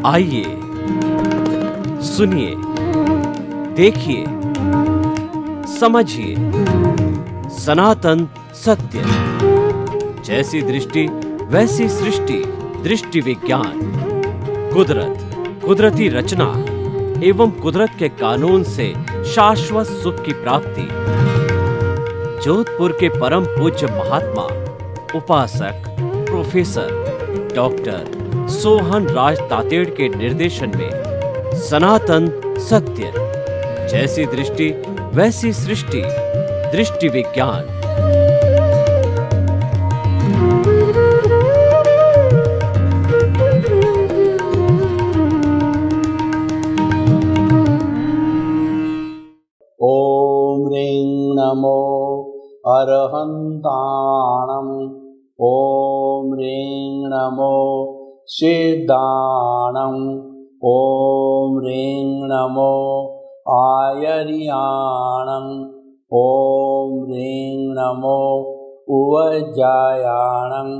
आइए, सुनिए, देखिए, समझिए सनातन सत्य। जैसी दृष्टि वैसी सृष्टि, दृष्टि विज्ञान। कुदरत, कुदरती रचना एवं कुदरत के कानून से शाश्वत सुख की प्राप्ति। जोधपुर के परम पूज्य महात्मा उपासक प्रोफेसर डॉक्टर सोहन राज तातेड़ के निर्देशन में सनातन सत्य। जैसी दृष्टि वैसी सृष्टि, दृष्टि विज्ञान। ओम ह्रीं नमो अरहन्ताणम्। ओम ह्रीं नमो सिद्धाणम्। ओम ह्रीं नमो आयर्याणम्। ओम ह्रीं नमो उवज्जायाणम्।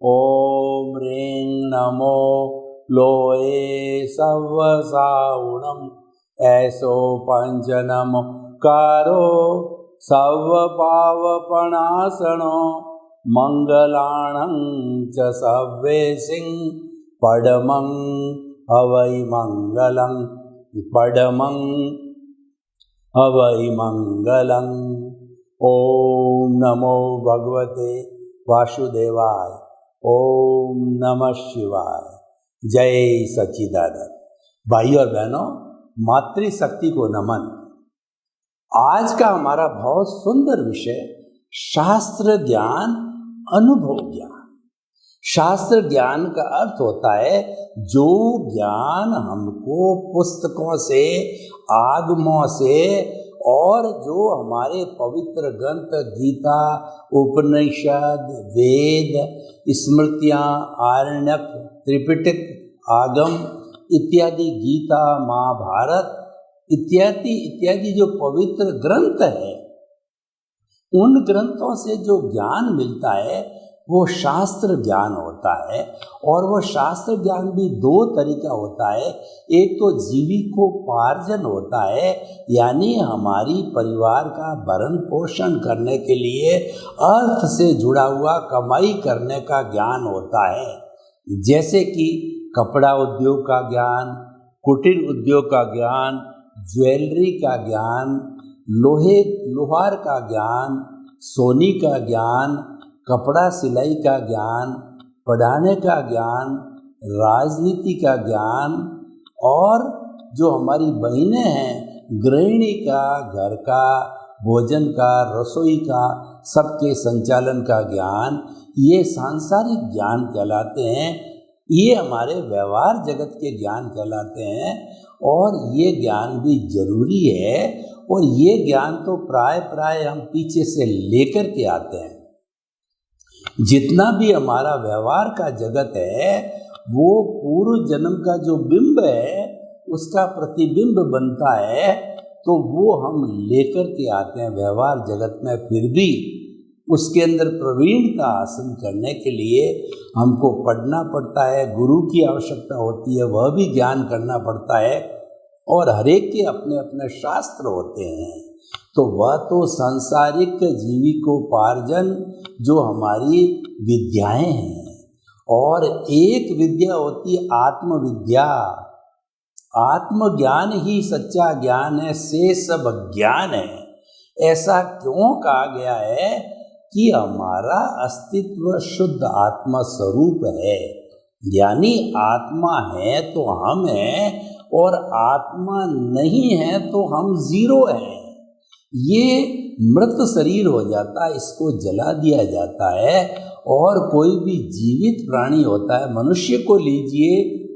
ओम ह्रीं नमो लोये सव्वसाउणम्। ऐसो पंचनमकारो सर्वपावपणासनो मंगलाणं च सव्वेसिं पडमं अवै मंगलं। पडमं अवै मंगलं। ओम नमो भगवते वासुदेवाय। ओम नमः शिवाय। जय सच्चिदानंद। भाई और बहनों, मातृशक्ति को नमन। आज का हमारा बहुत सुंदर विषय शास्त्र ज्ञान, अनुभव ज्ञान। शास्त्र ज्ञान का अर्थ होता है जो ज्ञान हमको पुस्तकों से, आगमों से और जो हमारे पवित्र ग्रंथ गीता, उपनिषद, वेद, स्मृतियाँ, आरण्यक, त्रिपिटक, आगम इत्यादि, गीता, महाभारत इत्यादि इत्यादि जो पवित्र ग्रंथ है, उन ग्रंथों से जो ज्ञान मिलता है वो शास्त्र ज्ञान होता है। और वो शास्त्र ज्ञान भी दो तरीका होता है। एक तो जीविकोपार्जन होता है, यानी हमारी परिवार का भरण पोषण करने के लिए अर्थ से जुड़ा हुआ कमाई करने का ज्ञान होता है। जैसे कि कपड़ा उद्योग का ज्ञान, कुटीर उद्योग का ज्ञान, ज्वेलरी का ज्ञान, लोहार का ज्ञान, सोनी का ज्ञान, कपड़ा सिलाई का ज्ञान, पढ़ाने का ज्ञान, राजनीति का ज्ञान, और जो हमारी बहनें हैं गृहिणी का, घर का, भोजन का, रसोई का, सबके संचालन का ज्ञान, ये सांसारिक ज्ञान कहलाते हैं। ये हमारे व्यवहार जगत के ज्ञान कहलाते हैं। और ये ज्ञान भी जरूरी है। और ये ज्ञान तो प्राय हम पीछे से लेकर के आते हैं। जितना भी हमारा व्यवहार का जगत है वो पूर्व जन्म का जो बिंब है उसका प्रतिबिंब बनता है, तो वो हम लेकर के आते हैं व्यवहार जगत में। फिर भी उसके अंदर प्रवीणता हासिल करने के लिए हमको पढ़ना पड़ता है, गुरु की आवश्यकता होती है, वह भी ज्ञान करना पड़ता है। और हरेक के अपने अपने शास्त्र होते हैं। तो वह तो सांसारिक जीविकोपार्जन जो हमारी विद्याएं हैं, और एक विद्या होती है आत्मविद्या। आत्मज्ञान ही सच्चा ज्ञान है, से सब ज्ञान है। ऐसा क्यों कहा गया है कि हमारा अस्तित्व शुद्ध आत्मा स्वरूप है, यानी आत्मा है तो हम हैं, और आत्मा नहीं है तो हम जीरो हैं। ये मृत शरीर हो जाता है, इसको जला दिया जाता है। और कोई भी जीवित प्राणी होता है, मनुष्य को लीजिए,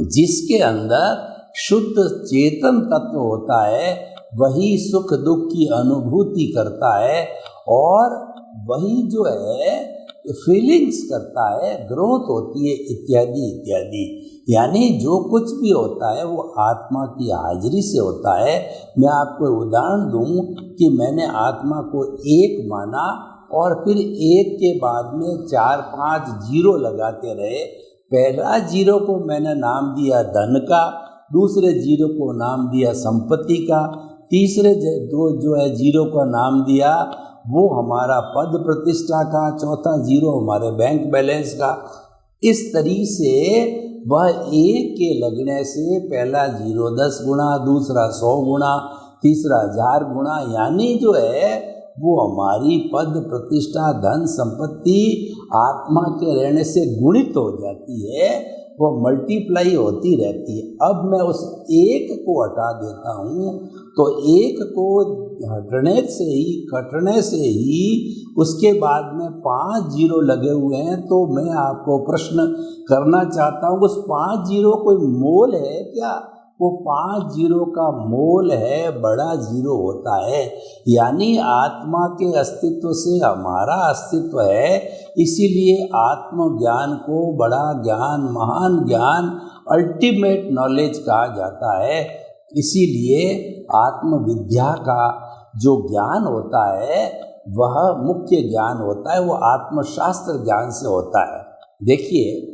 जिसके अंदर शुद्ध चेतन तत्व होता है, वही सुख दुख की अनुभूति करता है, और वही जो है फीलिंग्स करता है, ग्रोथ होती है, इत्यादि इत्यादि। यानी जो कुछ भी होता है वो आत्मा की हाजिरी से होता है। मैं आपको उदाहरण दूं कि मैंने आत्मा को एक माना और फिर एक के बाद में 4-5 जीरो लगाते रहे, पहला जीरो को मैंने नाम दिया धन का, दूसरे जीरो को नाम दिया संपत्ति का, तीसरे जो है जीरो का नाम दिया वो हमारा पद प्रतिष्ठा का, चौथा जीरो हमारे बैंक बैलेंस का। इस तरीके से वह एक के लगने से पहला जीरो 10 गुना, दूसरा 100 गुना, तीसरा 1000 गुना, यानी जो है वो हमारी पद प्रतिष्ठा धन संपत्ति आत्मा के रहने से गुणित हो जाती है, वो मल्टीप्लाई होती रहती है। अब मैं उस एक को हटा देता हूँ तो एक को कटने से ही उसके बाद में 5 जीरो लगे हुए हैं। तो मैं आपको प्रश्न करना चाहता हूँ, उस 5 जीरो कोई मोल है क्या? वो 5 जीरो का मोल है, बड़ा जीरो होता है, यानी आत्मा के अस्तित्व से हमारा अस्तित्व है। इसीलिए आत्मज्ञान को बड़ा ज्ञान, महान ज्ञान, अल्टीमेट नॉलेज कहा जाता है। इसीलिए आत्मविद्या का जो ज्ञान होता है वह मुख्य ज्ञान होता है, वो आत्मशास्त्र ज्ञान से होता है। देखिए,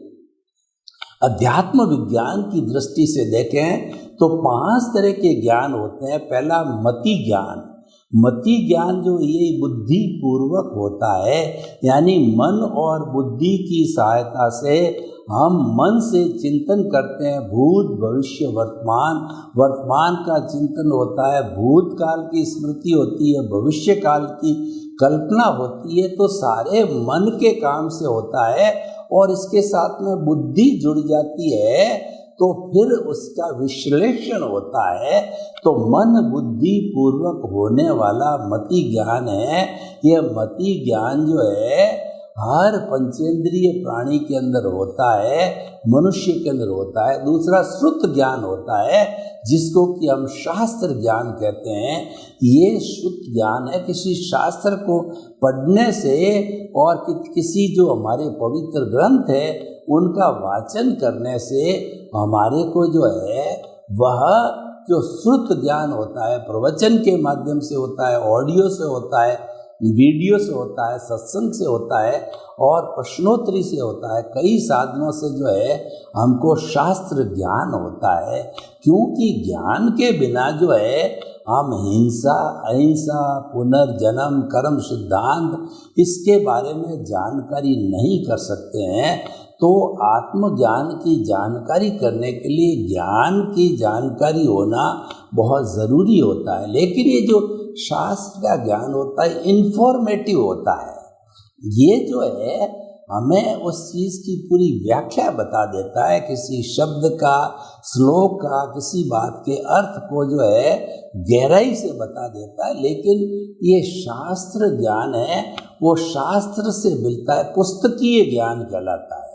अध्यात्म विज्ञान की दृष्टि से देखें तो 5 तरह के ज्ञान होते हैं। पहला मति ज्ञान। मति ज्ञान जो ये बुद्धि पूर्वक होता है, यानी मन और बुद्धि की सहायता से हम मन से चिंतन करते हैं, भूत भविष्य वर्तमान। वर्तमान का चिंतन होता है, भूतकाल की स्मृति होती है, भविष्य काल की कल्पना होती है। तो सारे मन के काम से होता है और इसके साथ में बुद्धि जुड़ जाती है तो फिर उसका विश्लेषण होता है। तो मन बुद्धि पूर्वक होने वाला मति ज्ञान है। यह मति ज्ञान जो है हर पंचेंद्रिय प्राणी के अंदर होता है, मनुष्य के अंदर होता है। दूसरा श्रुत ज्ञान होता है, जिसको कि हम शास्त्र ज्ञान कहते हैं। ये श्रुत ज्ञान है, किसी शास्त्र को पढ़ने से और किसी जो हमारे पवित्र ग्रंथ है उनका वाचन करने से हमारे को जो है वह जो श्रुत ज्ञान होता है, प्रवचन के माध्यम से होता है, ऑडियो से होता है, वीडियो से होता है, सत्संग से होता है और प्रश्नोत्तरी से होता है। कई साधनों से जो है हमको शास्त्र ज्ञान होता है, क्योंकि ज्ञान के बिना जो है हम हिंसा, अहिंसा, पुनर्जन्म, कर्म सिद्धांत इसके बारे में जानकारी नहीं कर सकते हैं। तो आत्मज्ञान की जानकारी करने के लिए ज्ञान की जानकारी होना बहुत ज़रूरी होता है। लेकिन ये जो शास्त्र का ज्ञान होता है इन्फॉर्मेटिव होता है। ये जो है हमें उस चीज़ की पूरी व्याख्या बता देता है, किसी शब्द का, श्लोक का, किसी बात के अर्थ को जो है गहराई से बता देता है। लेकिन ये शास्त्र ज्ञान है, वो शास्त्र से मिलता है, पुस्तकीय ज्ञान कहलाता है।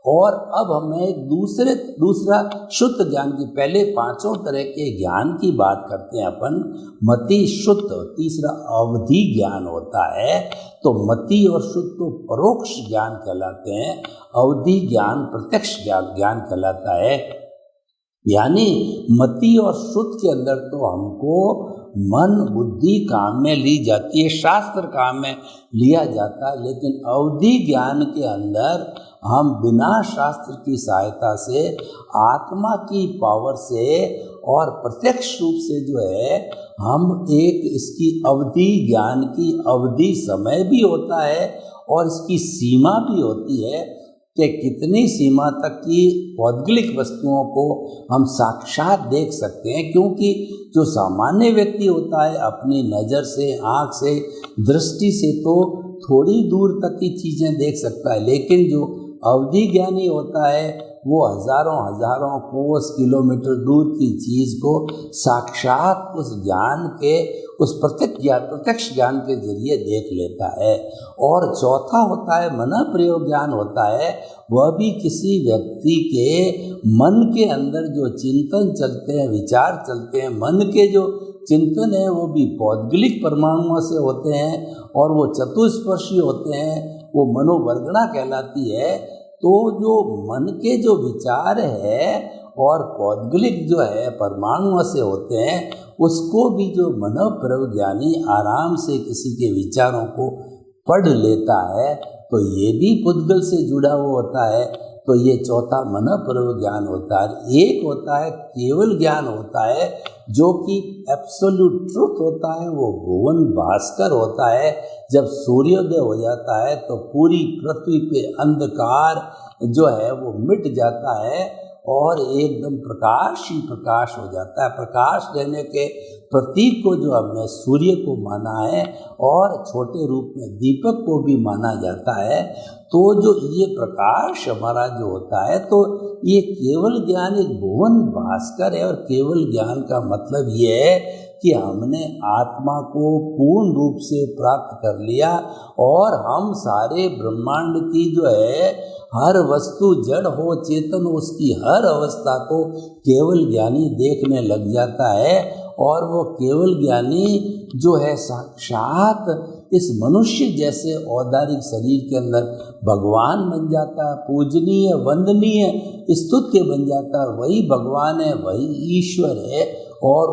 और अब हमें दूसरा शुद्ध ज्ञान की, पहले 5 तरह के ज्ञान की बात करते हैं अपन। मति शुद्ध, तीसरा अवधि ज्ञान होता है। तो मति और शुद्ध को परोक्ष ज्ञान कहलाते हैं, अवधि ज्ञान प्रत्यक्ष ज्ञान कहलाता है। यानी मति और शुद्ध के अंदर तो हमको मन बुद्धि काम में ली जाती है, शास्त्र काम में लिया जाता है। लेकिन अवधि ज्ञान के अंदर हम बिना शास्त्र की सहायता से, आत्मा की पावर से और प्रत्यक्ष रूप से जो है हम एक इसकी अवधि, ज्ञान की अवधि समय भी होता है और इसकी सीमा भी होती है कि कितनी सीमा तक की भौगोलिक वस्तुओं को हम साक्षात देख सकते हैं। क्योंकि जो सामान्य व्यक्ति होता है अपनी नज़र से, आँख से, दृष्टि से तो थोड़ी दूर तक की चीज़ें देख सकता है, लेकिन जो अवधि ज्ञानी होता है वो हजारों कोस किलोमीटर दूर की चीज़ को साक्षात उस ज्ञान के, उस प्रत्यक्ष ज्ञान के जरिए देख लेता है। और चौथा होता है मन प्रयोग ज्ञान होता है। वह भी किसी व्यक्ति के मन के अंदर जो चिंतन चलते हैं, विचार चलते हैं, मन के जो चिंतन है वो भी भौगोलिक परमाणुओं से होते हैं और वो चतुष्पर्शी होते हैं, वो मनोवर्गणा कहलाती है। तो जो मन के जो विचार है और भौगोलिक जो है परमाणुओं से होते हैं, उसको भी जो मनोप्रज्ञानी आराम से किसी के विचारों को पढ़ लेता है तो ये भी पुद्गल से जुड़ा हुआ होता है। तो ये चौथा मनःपूर्वक ज्ञान होता है। एक होता है केवल ज्ञान होता है जो कि एब्सोल्यूट ट्रुथ होता है, वो भुवन भास्कर होता है। जब सूर्योदय हो जाता है तो पूरी पृथ्वी पे अंधकार जो है वो मिट जाता है और एकदम प्रकाश ही प्रकाश हो जाता है। प्रकाश देने के प्रतीक को जो हमने सूर्य को माना है और छोटे रूप में दीपक को भी माना जाता है, तो जो ये प्रकाश हमारा जो होता है, तो ये केवल ज्ञान एक भुवन भास्कर है। और केवल ज्ञान का मतलब ये है कि हमने आत्मा को पूर्ण रूप से प्राप्त कर लिया और हम सारे ब्रह्मांड की जो है हर वस्तु जड़ हो चेतन हो उसकी हर अवस्था को केवल ज्ञानी देखने लग जाता है। और वो केवल ज्ञानी जो है साक्षात इस मनुष्य जैसे औदारिक शरीर के अंदर भगवान बन जाता है, पूजनीय वंदनीय स्तुत्य बन जाता है। वही भगवान है, वही ईश्वर है और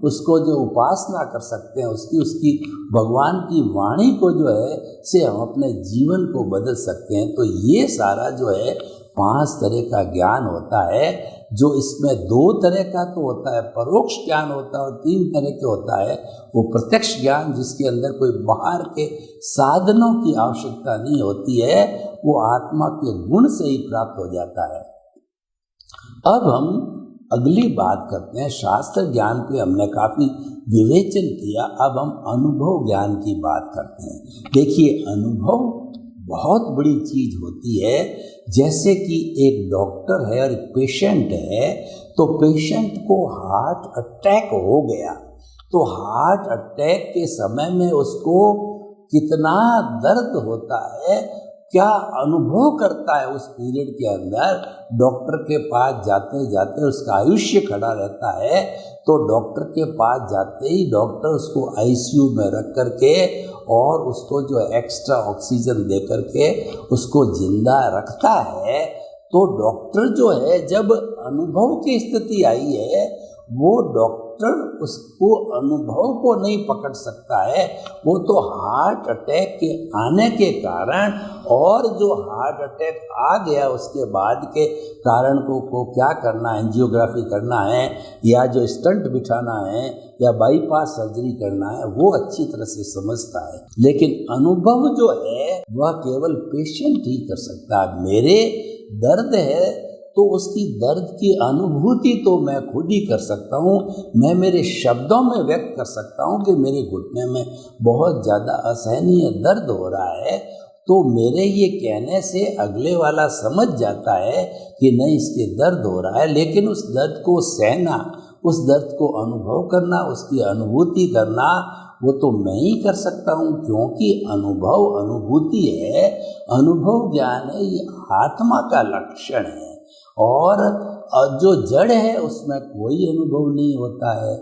उसको जो उपासना कर सकते हैं, उसकी भगवान की वाणी को जो है से हम अपने जीवन को बदल सकते हैं। तो ये सारा जो है 5 तरह का ज्ञान होता है, जो इसमें 2 तरह का तो होता है परोक्ष ज्ञान होता है और 3 तरह के होता है वो प्रत्यक्ष ज्ञान, जिसके अंदर कोई बाहर के साधनों की आवश्यकता नहीं होती है, वो आत्मा के गुण से ही प्राप्त हो जाता है। अब हम अगली बात करते हैं। शास्त्र ज्ञान पे हमने काफ़ी विवेचन किया, अब हम अनुभव ज्ञान की बात करते हैं। देखिए, अनुभव बहुत बड़ी चीज़ होती है। जैसे कि एक डॉक्टर है और एक पेशेंट है, तो पेशेंट को हार्ट अटैक हो गया, तो हार्ट अटैक के समय में उसको कितना दर्द होता है, क्या अनुभव करता है उस पीरियड के अंदर। डॉक्टर के पास जाते जाते उसका आयुष्य खड़ा रहता है, तो डॉक्टर के पास जाते ही डॉक्टर उसको आईसीयू में रख करके और उसको जो एक्स्ट्रा ऑक्सीजन दे करके उसको जिंदा रखता है। तो डॉक्टर जो है, जब अनुभव की स्थिति आई है, वो डॉक्टर उसको अनुभव को नहीं पकड़ सकता है। वो तो हार्ट अटैक के आने के कारण और जो हार्ट अटैक आ गया उसके बाद के कारण को क्या करना है, एंजियोग्राफी करना है या जो स्टंट बिठाना है या बाईपास सर्जरी करना है, वो अच्छी तरह से समझता है। लेकिन अनुभव जो है वह केवल पेशेंट ही कर सकता है। मेरे दर्द है तो उसकी दर्द की अनुभूति तो मैं खुद ही कर सकता हूँ। मैं मेरे शब्दों में व्यक्त कर सकता हूँ कि मेरे घुटने में बहुत ज़्यादा असहनीय दर्द हो रहा है, तो मेरे ये कहने से अगले वाला समझ जाता है कि नहीं, इसके दर्द हो रहा है। लेकिन उस दर्द को सहना, उस दर्द को अनुभव करना, उसकी अनुभूति करना, वो तो मैं ही कर सकता हूँ, क्योंकि अनुभव अनुभूति है, अनुभव ज्ञान है, ये आत्मा का लक्षण है। और जो जड़ है उसमें कोई अनुभव नहीं होता है,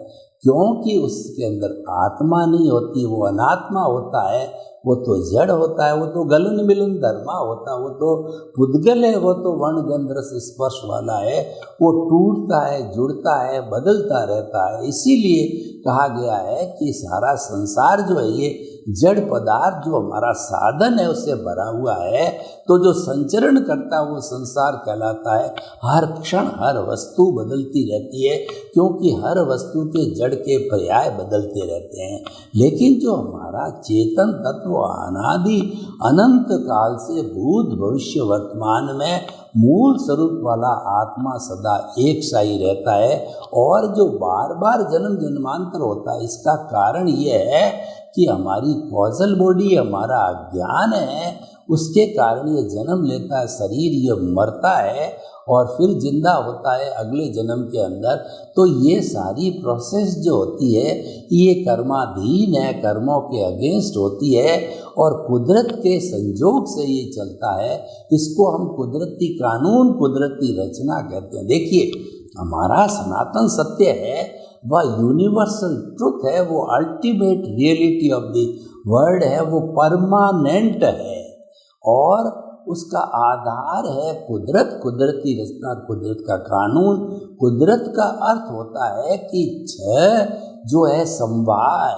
क्योंकि उसके अंदर आत्मा नहीं होती, वो अनात्मा होता है, वो तो जड़ होता है, वो तो गलन मिलन धर्मा होता है, वो तो पुद्गल है, वो तो वर्ण गंध रस स्पर्श वाला है, वो टूटता है, जुड़ता है, बदलता रहता है। इसीलिए कहा गया है कि सारा संसार जो है ये जड़ पदार्थ जो हमारा साधन है उससे भरा हुआ है। तो जो संचरण करता है वो संसार कहलाता है। हर क्षण हर वस्तु बदलती रहती है, क्योंकि हर वस्तु के जड़ के पर्याय बदलते रहते हैं। लेकिन जो हमारा चेतन तत्व अनादि अनंत काल से भूत भविष्य वर्तमान में मूल स्वरूप वाला आत्मा सदा एक सा ही रहता है। और जो बार बार जन्म जन्मांतर होता है, इसका कारण ये है कि हमारी कॉजल बॉडी, हमारा अज्ञान है, उसके कारण ये जन्म लेता है शरीर, ये मरता है और फिर जिंदा होता है अगले जन्म के अंदर। तो ये सारी प्रोसेस जो होती है ये कर्माधीन है, कर्मों के अगेंस्ट होती है और कुदरत के संजोग से ये चलता है। इसको हम कुदरती कानून, कुदरती रचना कहते हैं। देखिए, हमारा सनातन सत्य है, वह यूनिवर्सल ट्रुथ है, वो ultimate reality of the world है, वो परमानेंट है और उसका आधार है कुदरत, कुदरती रचना, कुदरत का कानून। कुदरत का अर्थ होता है कि छह जो है समवाय,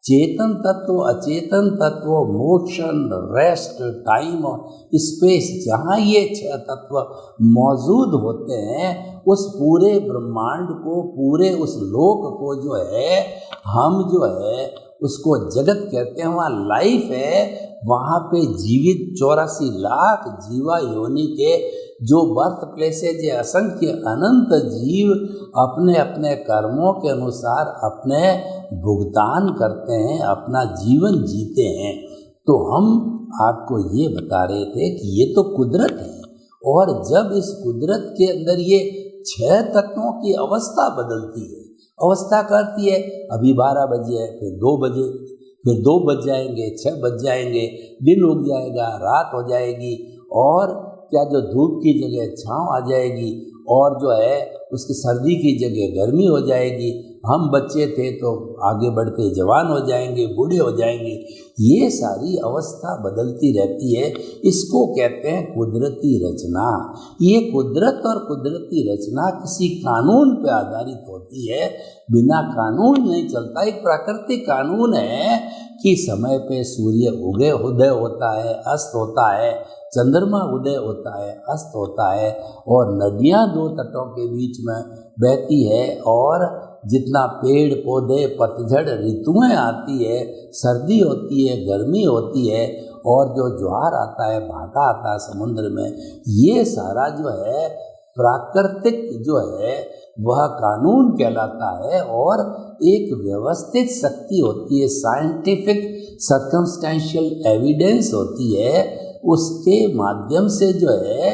चेतन तत्व, अचेतन तत्व, मोशन, रेस्ट, टाइम और स्पेस, जहाँ ये 6 तत्व मौजूद होते हैं, उस पूरे ब्रह्मांड को, पूरे उस लोक को जो है हम जो है उसको जगत कहते हैं, वहाँ लाइफ है। वहाँ पे जीवित 84 लाख जीवा योनि के जो बर्थ प्लेसेज है, असंख्य अनंत जीव अपने अपने कर्मों के अनुसार अपने भुगतान करते हैं, अपना जीवन जीते हैं। तो हम आपको ये बता रहे थे कि ये तो कुदरत है, और जब इस कुदरत के अंदर ये 6 तत्वों की अवस्था बदलती है, अवस्था करती है, अभी 12 बजे है, फिर 2 बजे, फिर 2 बज जाएंगे, 6 बज जाएंगे, दिन उग जाएगा, रात हो जाएगी, और क्या जो धूप की जगह छाँव आ जाएगी, और जो है उसकी सर्दी की जगह गर्मी हो जाएगी। हम बच्चे थे तो आगे बढ़ते जवान हो जाएंगे, बूढ़े हो जाएंगे। ये सारी अवस्था बदलती रहती है। इसको कहते हैं कुदरती रचना। ये कुदरत और कुदरती रचना किसी कानून पे आधारित होती है, बिना कानून नहीं चलता। एक प्राकृतिक कानून है कि समय पे सूर्य उदय होता है, अस्त होता है, चंद्रमा उदय होता है, अस्त होता है, और नदियाँ 2 तटों के बीच में बहती है, और जितना पेड़ पौधे, पतझड़ ऋतुएं आती है, सर्दी होती है, गर्मी होती है, और जो ज्वार आता है, भाटा आता है समुद्र में, ये सारा जो है प्राकृतिक जो है वह कानून कहलाता है। और एक व्यवस्थित शक्ति होती है, साइंटिफिक सर्कमस्टेंशियल एविडेंस होती है, उसके माध्यम से जो है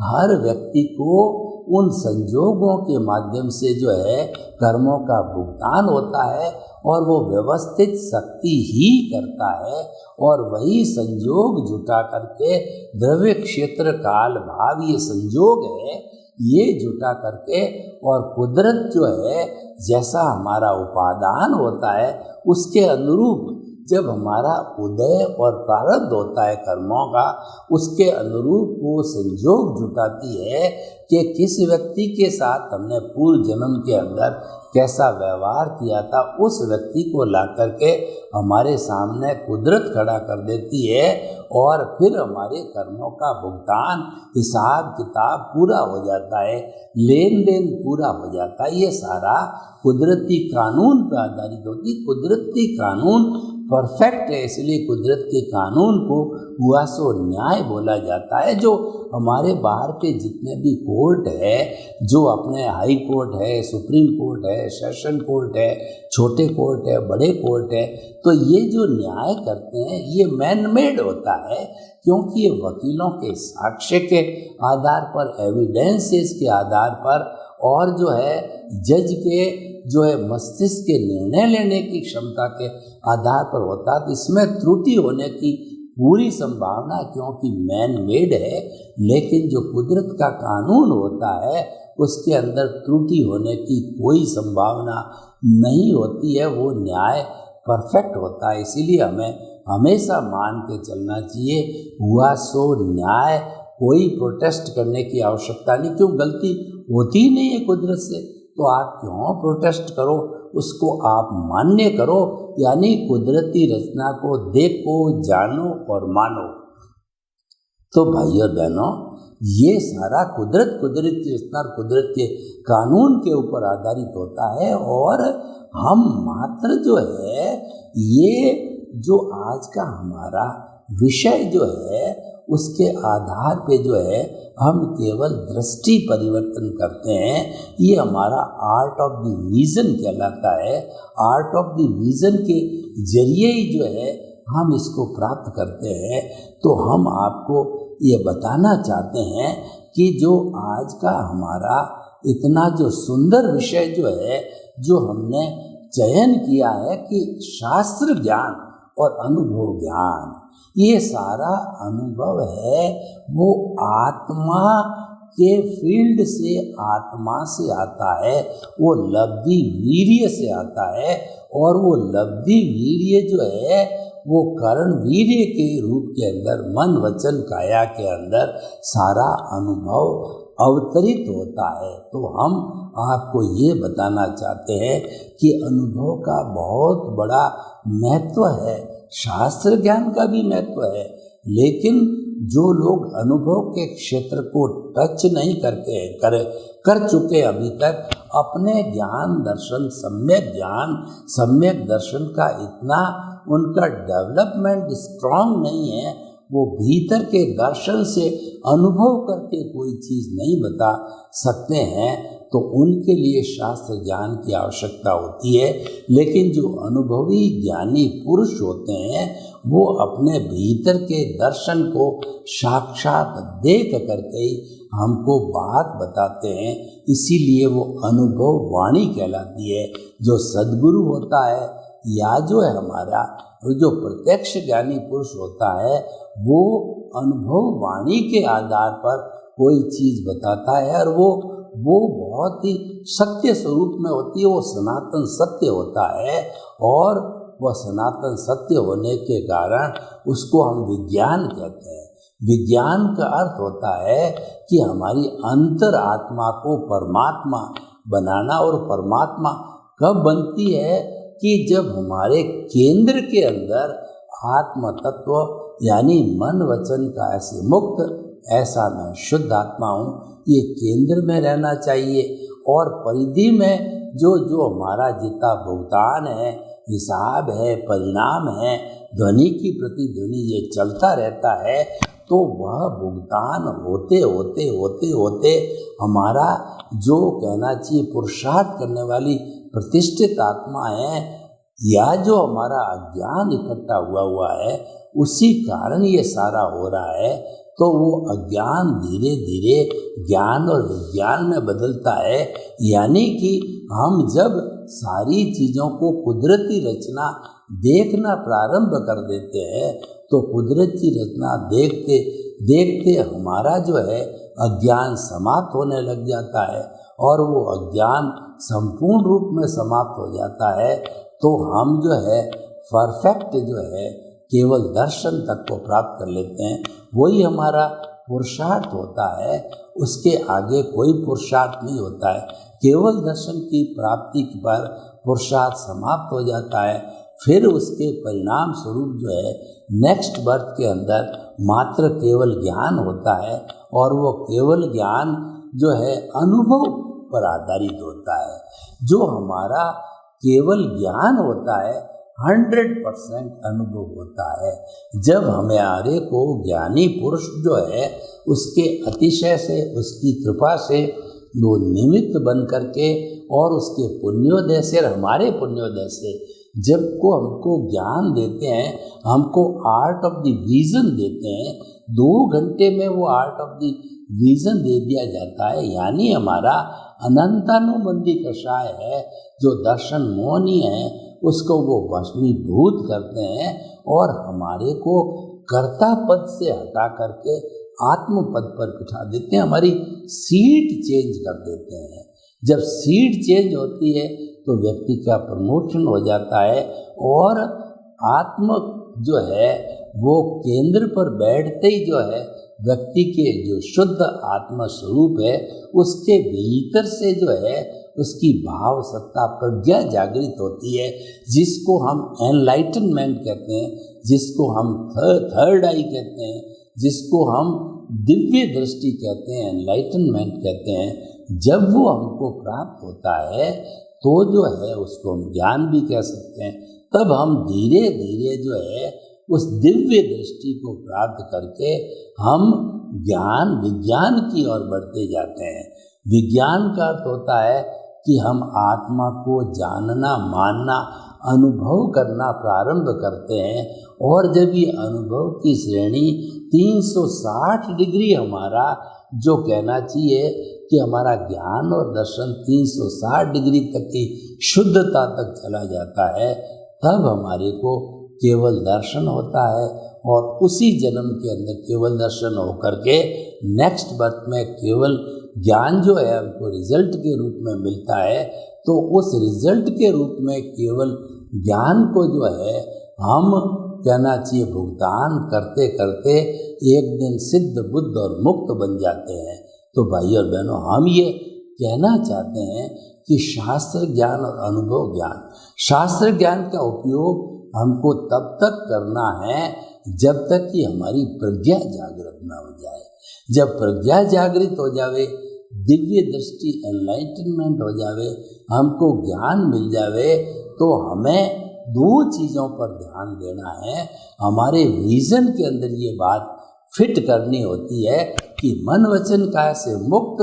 हर व्यक्ति को उन संजोगों के माध्यम से जो है कर्मों का भुगतान होता है, और वो व्यवस्थित शक्ति ही करता है। और वही संजोग जुटा करके द्रव्य क्षेत्र काल भाव, ये संजोग है, ये जुटा करके, और कुदरत जो है जैसा हमारा उपादान होता है उसके अनुरूप जब हमारा उदय और प्रारब्ध होता है कर्मों का, उसके अनुरूप वो संजोग जुटाती है कि किस व्यक्ति के साथ हमने पूर्व जन्म के अंदर कैसा व्यवहार किया था, उस व्यक्ति को ला करके हमारे सामने कुदरत खड़ा कर देती है, और फिर हमारे कर्मों का भुगतान, हिसाब किताब पूरा हो जाता है, लेन देन पूरा हो जाता है। ये सारा कुदरती कानून पर आधारित होती। कुदरती कानून परफेक्ट है, इसलिए कुदरत के कानून को हुआ सो न्याय बोला जाता है। जो हमारे बाहर के जितने भी कोर्ट है, जो अपने हाई कोर्ट है, सुप्रीम कोर्ट है, सेशन कोर्ट है, छोटे कोर्ट है, बड़े कोर्ट है, तो ये जो न्याय करते हैं ये मैन मेड होता है, क्योंकि ये वकीलों के साक्ष्य के आधार पर, एविडेंसेस के आधार पर, और जो है जज के जो है मस्तिष्क के निर्णय लेने की क्षमता के आधार पर होता है। तो इसमें त्रुटि होने की पूरी संभावना, क्योंकि मैन मेड है। लेकिन जो कुदरत का कानून होता है उसके अंदर त्रुटि होने की कोई संभावना नहीं होती है, वो न्याय परफेक्ट होता है। इसीलिए हमें हमेशा मान के चलना चाहिए, हुआ सो न्याय, कोई प्रोटेस्ट करने की आवश्यकता नहीं। क्यों, गलती होती ही नहीं है कुदरत से, तो आप क्यों प्रोटेस्ट करो, उसको आप मान्य करो, यानी कुदरती रचना को देखो, जानो और मानो। तो भाइयों बहनों, ये सारा कुदरती रचना और कुदरत के कानून के ऊपर आधारित होता है, और हम मात्र जो है ये जो आज का हमारा विषय जो है उसके आधार पे जो है हम केवल दृष्टि परिवर्तन करते हैं। ये हमारा आर्ट ऑफ द विजन कहलाता है। आर्ट ऑफ द विजन के जरिए ही जो है हम इसको प्राप्त करते हैं। तो हम आपको ये बताना चाहते हैं कि जो आज का हमारा इतना जो सुंदर विषय जो है, जो हमने चयन किया है कि शास्त्र ज्ञान और अनुभव ज्ञान, ये सारा अनुभव है वो आत्मा के फील्ड से, आत्मा से आता है, वो लब्धि वीर्य से आता है। और वो लब्धि वीर्य जो है वो कर्ण वीर्य के रूप के अंदर मन वचन काया के अंदर सारा अनुभव अवतरित होता है। तो हम आपको ये बताना चाहते हैं कि अनुभव का बहुत बड़ा महत्व है, शास्त्र ज्ञान का भी महत्व है, लेकिन जो लोग अनुभव के क्षेत्र को टच नहीं कर चुके अभी तक, अपने ज्ञान सम्यक दर्शन का इतना उनका डेवलपमेंट स्ट्रांग नहीं है, वो भीतर के दर्शन से अनुभव करके कोई चीज़ नहीं बता सकते हैं, तो उनके लिए शास्त्र ज्ञान की आवश्यकता होती है। लेकिन जो अनुभवी ज्ञानी पुरुष होते हैं वो अपने भीतर के दर्शन को साक्षात देख करके ही हमको बात बताते हैं, इसीलिए वो अनुभव वाणी कहलाती है। जो सद्गुरु होता है या जो है हमारा जो प्रत्यक्ष ज्ञानी पुरुष होता है, वो अनुभव वाणी के आधार पर कोई चीज़ बताता है और वो बहुत ही सत्य स्वरूप में होती है, वो सनातन सत्य होता है। और वह सनातन सत्य होने के कारण उसको हम विज्ञान कहते हैं। विज्ञान का अर्थ होता है कि हमारी अंतर आत्मा को परमात्मा बनाना, और परमात्मा कब बनती है कि जब हमारे केंद्र के अंदर आत्म तत्व यानी मन वचन काया से मुक्त, ऐसा मैं शुद्ध आत्मा हूँ, ये केंद्र में रहना चाहिए। और परिधि में जो हमारा जितना भुगतान है, हिसाब है, परिणाम है, ध्वनि की प्रतिध्वनि ये चलता रहता है, तो वह भुगतान होते होते होते होते हमारा जो कहना चाहिए पुरुषार्थ करने वाली प्रतिष्ठित आत्मा है या जो हमारा अज्ञान इकट्ठा हुआ है, उसी कारण ये सारा हो रहा है। तो वो अज्ञान धीरे धीरे ज्ञान और विज्ञान में बदलता है, यानी कि हम जब सारी चीज़ों को कुदरती रचना देखना प्रारंभ कर देते हैं, तो कुदरती रचना देखते देखते हमारा जो है अज्ञान समाप्त होने लग जाता है, और वो अज्ञान संपूर्ण रूप में समाप्त हो जाता है। तो हम जो है परफेक्ट जो है केवल दर्शन तक को प्राप्त कर लेते हैं, वही हमारा पुरुषार्थ होता है। उसके आगे कोई पुरुषार्थ नहीं होता है। केवल दर्शन की प्राप्ति पर पुरुषार्थ समाप्त हो जाता है। फिर उसके परिणाम स्वरूप जो है नेक्स्ट बर्थ के अंदर मात्र केवल ज्ञान होता है, और वो केवल ज्ञान जो है अनुभव पर आधारित होता है। जो हमारा केवल ज्ञान होता है 100% अनुभव होता है। जब हमारे को ज्ञानी पुरुष जो है उसके अतिशय से, उसकी कृपा से वो निमित्त बन करके और उसके पुण्योदय से और हमारे पुण्योदय से जब को हमको ज्ञान देते हैं, हमको आर्ट ऑफ द विजन देते हैं, 2 घंटे में वो आर्ट ऑफ द विजन दे दिया जाता है। यानी हमारा अनंतानुबंधी कषाय है, जो दर्शन मोहनी है, उसको वो भस्मीभूत करते हैं और हमारे को कर्ता पद से हटा करके आत्म पद पर बिठा देते हैं, हमारी सीट चेंज कर देते हैं। जब सीट चेंज होती है तो व्यक्ति का प्रमोशन हो जाता है, और आत्म जो है वो केंद्र पर बैठते ही जो है व्यक्ति के जो शुद्ध आत्मा स्वरूप है उसके भीतर से जो है उसकी भाव सत्ता प्रज्ञा जागृत होती है, जिसको हम एनलाइटनमेंट कहते हैं, जिसको हम थर्ड आई कहते हैं, जिसको हम दिव्य दृष्टि कहते हैं, एनलाइटनमेंट कहते हैं। जब वो हमको प्राप्त होता है तो जो है उसको हम ज्ञान भी कह सकते हैं। तब हम धीरे धीरे जो है उस दिव्य दृष्टि को प्राप्त करके हम ज्ञान विज्ञान की ओर बढ़ते जाते हैं। विज्ञान का अर्थ होता है कि हम आत्मा को जानना, मानना, अनुभव करना प्रारंभ करते हैं, और जब ये अनुभव की श्रेणी 360 डिग्री हमारा जो कहना चाहिए कि हमारा ज्ञान और दर्शन 360 डिग्री तक की शुद्धता तक चला जाता है, तब हमारे को केवल दर्शन होता है, और उसी जन्म के अंदर केवल दर्शन होकर के नेक्स्ट बर्थ में केवल ज्ञान जो है हमको रिजल्ट के रूप में मिलता है। तो उस रिजल्ट के रूप में केवल ज्ञान को जो है हम कहना चाहिए भुगतान करते करते एक दिन सिद्ध बुद्ध और मुक्त बन जाते हैं। तो भाई और बहनों, हम ये कहना चाहते हैं कि शास्त्र ज्ञान और अनुभव ज्ञान, शास्त्र ज्ञान का उपयोग हमको तब तक करना है जब तक कि हमारी प्रज्ञा जागृत ना हो जाए। जब प्रज्ञा जागृत हो जावे, दिव्य दृष्टि एनलाइटनमेंट हो जावे, हमको ज्ञान मिल जावे, तो हमें दो चीज़ों पर ध्यान देना है। हमारे विजन के अंदर ये बात फिट करनी होती है कि मन वचन काया से मुक्त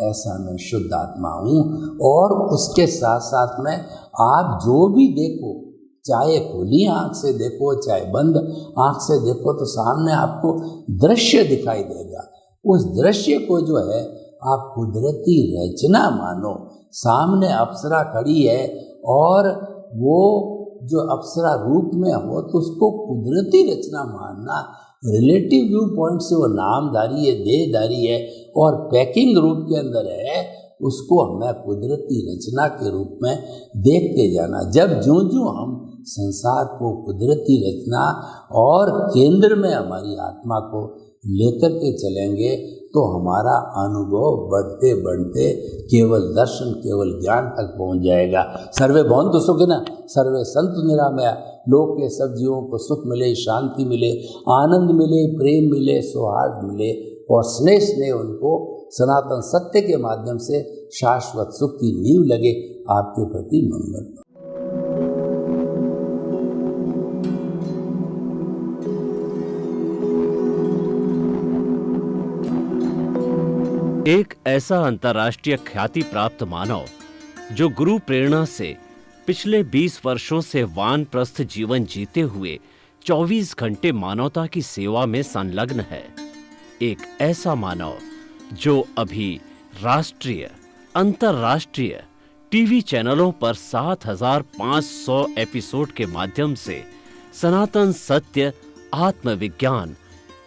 ऐसा मैं शुद्ध आत्मा हूँ। और उसके साथ साथ में आप जो भी देखो, चाहे खुली आँख से देखो चाहे बंद आँख से देखो, तो सामने आपको दृश्य दिखाई देगा। उस दृश्य को जो है आप कुदरती रचना मानो। सामने अप्सरा खड़ी है और वो जो अप्सरा रूप में हो तो उसको कुदरती रचना मानना। रिलेटिव व्यू पॉइंट से वो नामधारी है, देहधारी है और पैकिंग रूप के अंदर है, उसको हमें कुदरती रचना के रूप में देखते जाना। जब जो हम संसार को कुदरती रचना और केंद्र में हमारी आत्मा को लेकर के चलेंगे तो हमारा अनुभव बढ़ते बढ़ते केवल दर्शन, केवल ज्ञान तक पहुंच जाएगा। सर्वे भवन्तु सुखिनः, सर्वे सन्तु निरामया। लोक के सब जीवों को सुख मिले, शांति मिले, आनंद मिले, प्रेम मिले, सौहार्द मिले और स्नेह उनको सनातन सत्य के माध्यम से शाश्वत सुख की नींव लगे। आपके प्रति मंगल। एक ऐसा अंतर्राष्ट्रीय ख्याति प्राप्त मानव जो गुरु प्रेरणा से पिछले 20 वर्षों से वानप्रस्थ जीवन जीते हुए 24 घंटे मानवता की सेवा में संलग्न है। एक ऐसा मानव जो अभी राष्ट्रीय, अंतर्राष्ट्रीय टीवी चैनलों पर 7,500 एपिसोड के माध्यम से सनातन सत्य, आत्मविज्ञान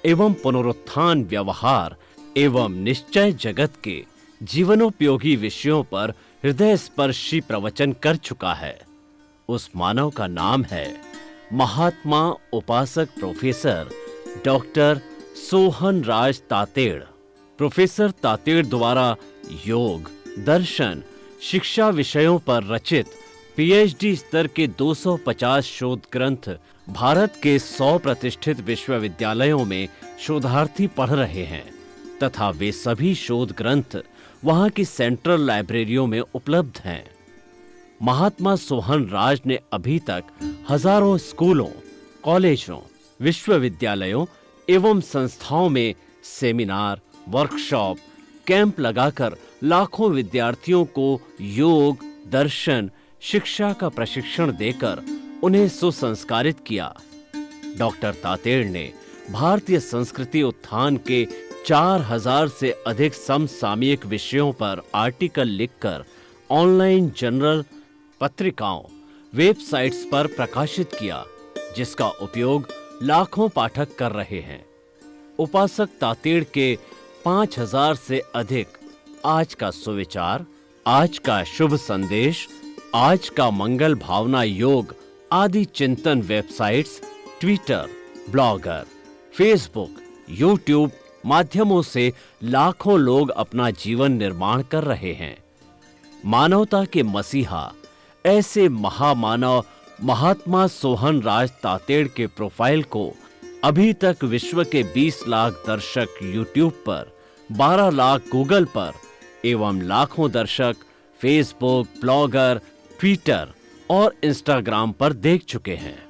एवं पुनरुत्थान व्यवहार एवं निश्चय जगत के जीवनोपयोगी विषयों पर हृदय स्पर्शी प्रवचन कर चुका है। उस मानव का नाम है महात्मा उपासक प्रोफेसर डॉक्टर सोहन राज तातेड़। प्रोफेसर तातेड़ द्वारा योग, दर्शन, शिक्षा विषयों पर रचित पीएचडी स्तर के 250 शोध ग्रंथ भारत के 100 प्रतिष्ठित विश्वविद्यालयों में शोधार्थी पढ़ रहे हैं तथा वे सभी शोध ग्रंथ वहां की सेंट्रल लाइब्रेरियों में उपलब्ध हैं। महात्मा सोहन राज ने अभी तक हजारों स्कूलों, कॉलेजों, विश्वविद्यालयों एवं संस्थाओं में सेमिनार, वर्कशॉप, कैंप लगाकर लाखों विद्यार्थियों को योग, दर्शन, शिक्षा का प्रशिक्षण देकर उन्हें सुसंस्कारित किया। डॉक्टर तातेड़ ने भारतीय संस्कृति उत्थान के 4000 से अधिक समसामयिक विषयों पर आर्टिकल लिखकर ऑनलाइन जर्नल, पत्रिकाओं, वेबसाइट्स पर प्रकाशित किया, जिसका उपयोग लाखों पाठक कर रहे हैं। उपासक तातेड़ के 5000 से अधिक आज का सुविचार, आज का शुभ संदेश, आज का मंगल भावना योग आदि चिंतन websites, Twitter, blogger, Facebook, YouTube माध्यमों से लाखों लोग अपना जीवन निर्माण कर रहे हैं। मानवता के मसीहा ऐसे महामानव महात्मा सोहन राज तातेड़ के प्रोफाइल को अभी तक विश्व के 20 लाख दर्शक यूट्यूब पर, 12 लाख गूगल पर एवं लाखों दर्शक फेसबुक, ब्लॉगर, ट्विटर और इंस्टाग्राम पर देख चुके हैं।